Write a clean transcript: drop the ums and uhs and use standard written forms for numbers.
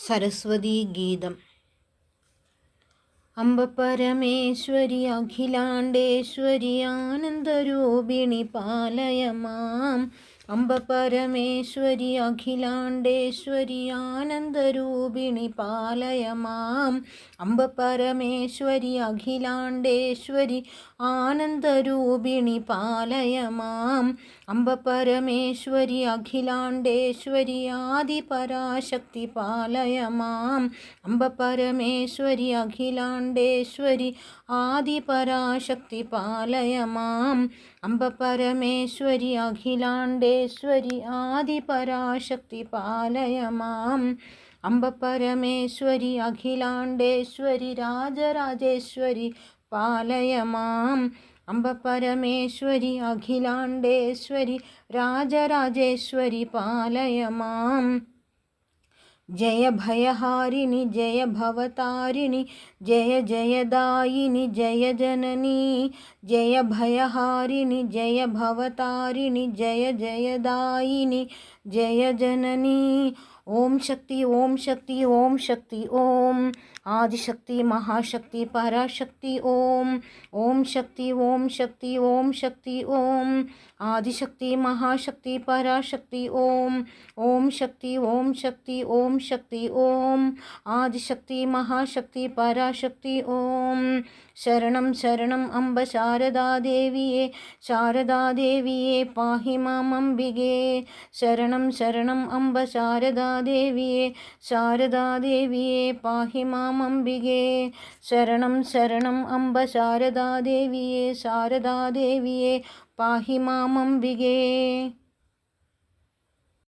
സരസ്വതീ ഗീതം. അംബ പരമേശ്വരി അഖിലാണ്ടേശ്വരി ആനന്ദരൂപിണി പാലയ മാം. അംബ പരമേശ്വരി അഖിലാണ്ടേശ്വരി ആനന്ദരൂപിണി പാലയ മാം. അംബ പരമേശ്വരി അഖിലാണ്ടേശ്വരി ആനന്ദരൂപിണി പാലയ മാം. അംബ പരമേശ്വരി അഖിലാണ്ടേശ്വരി ആദിപരാശക്തി പാലയ മാം. അംബ പരമേശ്വരി അഖിലാണ്ടേശ്വരി ആദിപരാശക്തി പാലയ മാം. അംബ പരമേശ്വരി അഖിലാണ്ടേശ്വരി ആദിപരാശക്തി പാലയ മാം. അംബ പരമേശ്വരി അഖിലാണ്ടേശ്വരി രാജരാജേശ്വരി പാലയ മാം. അംബ പരമേശ്വരി അഖിലാണ്ടേശ്വരി രാജരാജേശ്വരി പാലയ മാം. ജയ ഭയഹാരിണി ജയ ഭവതാരിണി ജയ ജയദായിനി ജയ ജനനി. ജയ ഭയഹാരിണി ജയ ഭവതാരിണി ജയ ജയദായിനി ജയ ജനനി. ഓം ശക്തി ഓം ശക്തി ഓം ശക്തി ഓം. ആദിശക്തി മഹാശക്തി പരാശക്തി ഓം. ഓം ശക്തി ഓം ശക്തി ഓം ശക്തി ഓം. ആദിശക്തി മഹാശക്തി പരാശക്തി ഓം. ഓം ശക്തി ഓം ശക്തി ഓം ശക്തി ഓം. ആദിശക്തി മഹാശക്തി പരാശക്തി ഓം. ശരണം ശരണം അംബ ശാരദാദേവിയെ ശാരദാദേവിയെ പാഹി മാം അംബികേ. ശരണം ശരണം അംബ ശാരദാദേവിയെ ശാരദാദേവിയെ പാഹി മാം അംബികേ. ശരണം ശരണം അംബ ശാരദാദേവിയെ ശാരദാദേവിയെ പാഹി മാം അംബികേ.